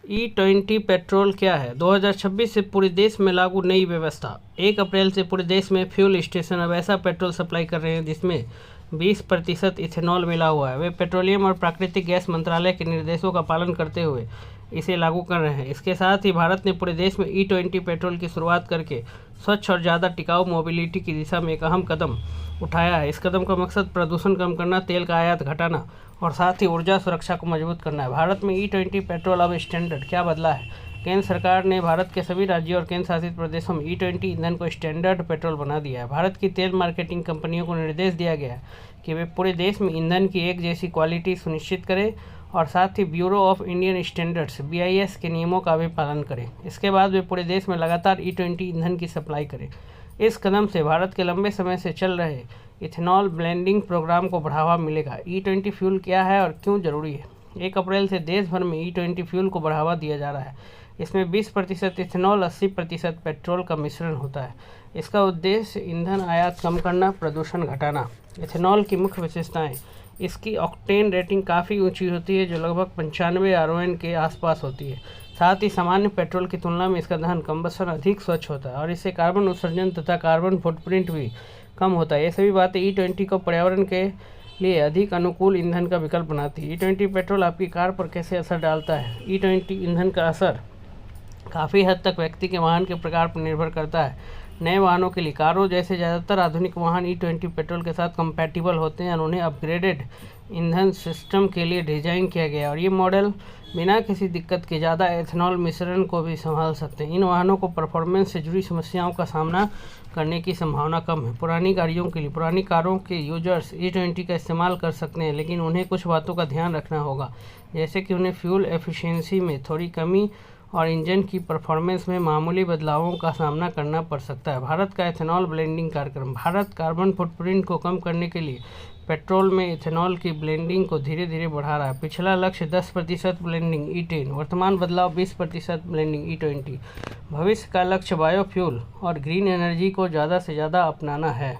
E20 petrol क्या है? 2026 से पूरे देश में लागू नई व्यवस्था। 1 अप्रैल से पूरे देश में फ्यूल स्टेशन अब ऐसा पेट्रोल सप्लाई कर रहे हैं जिसमें 20% इथेनॉल मिला हुआ है। वे पेट्रोलियम और प्राकृतिक गैस मंत्रालय के निर्देशों का पालन करते हुए इसे लागू कर रहे हैं। इसके साथ ही भारत ने पूरे देश में E20 पेट्रोल की शुरुआत करके स्वच्छ और ज़्यादा टिकाऊ मोबिलिटी की दिशा में एक अहम कदम उठाया है। इस कदम का मकसद प्रदूषण कम करना, तेल का आयात घटाना और साथ ही ऊर्जा सुरक्षा को मजबूत करना है। भारत में E20 पेट्रोल अब स्टैंडर्ड क्या बदला है? केंद्र सरकार ने भारत के सभी राज्यों और केंद्र शासित प्रदेशों में E20 ईंधन को स्टैंडर्ड पेट्रोल बना दिया है। भारत की तेल मार्केटिंग कंपनियों को निर्देश दिया गया है कि वे पूरे देश में ईंधन की एक जैसी क्वालिटी सुनिश्चित करें और साथ ही Bureau of Indian Standards BIS के नियमों का भी पालन करें। इसके बाद वे पूरे देश में लगातार E20 ईंधन की सप्लाई करें। इस कदम से भारत के लंबे समय से चल रहे इथेनॉल ब्लेंडिंग प्रोग्राम को बढ़ावा मिलेगा। E20 फ्यूल क्या है और क्यों जरूरी है? 1 अप्रैल से देश भर में E20 फ्यूल को बढ़ावा दिया जा रहा है। इसमें 20% इथेनॉल 80% पेट्रोल का मिश्रण होता है। इसका उद्देश्य ईंधन आयात कम करना, प्रदूषण घटाना। इथेनॉल की मुख्य विशेषताएं: इसकी ऑक्टेन रेटिंग काफ़ी ऊंची होती है जो लगभग 95 RON के आसपास होती है। साथ ही सामान्य पेट्रोल की तुलना में इसका दहन कम्बसन अधिक स्वच्छ होता है और इससे कार्बन उत्सर्जन तथा कार्बन फुटप्रिंट भी कम होता है। ये सभी बातें E20 को पर्यावरण के लिए अधिक अनुकूल ईंधन का विकल्प बनाती है। E20 पेट्रोल आपकी कार पर कैसे असर डालता है? E20 ईंधन का असर काफ़ी हद तक व्यक्ति के वाहन के प्रकार पर निर्भर करता है। नए वाहनों के लिए कारों जैसे ज़्यादातर आधुनिक वाहन E20 पेट्रोल के साथ कंपैटिबल होते हैं और उन्हें अपग्रेडेड ईंधन सिस्टम के लिए डिज़ाइन किया गया है और ये मॉडल बिना किसी दिक्कत के ज़्यादा एथेनॉल मिश्रण को भी संभाल सकते हैं। इन वाहनों को परफॉर्मेंस से जुड़ी समस्याओं का सामना करने की संभावना कम है। पुरानी गाड़ियों के लिए पुरानी कारों के यूजर्स E20 का इस्तेमाल कर सकते हैं, लेकिन उन्हें कुछ बातों का ध्यान रखना होगा, जैसे कि उन्हें फ्यूल एफिशिएंसी में थोड़ी कमी और इंजन की परफॉर्मेंस में मामूली बदलावों का सामना करना पड़ सकता है। भारत का इथेनॉल ब्लेंडिंग कार्यक्रम। भारत कार्बन फुटप्रिंट को कम करने के लिए पेट्रोल में इथेनॉल की ब्लेंडिंग को धीरे धीरे बढ़ा रहा है। पिछला लक्ष्य 10% ब्लेंडिंग E10, वर्तमान बदलाव 20% ब्लेंडिंग E20। भविष्य का लक्ष्य बायोफ्यूल और ग्रीन एनर्जी को ज़्यादा से ज़्यादा अपनाना है।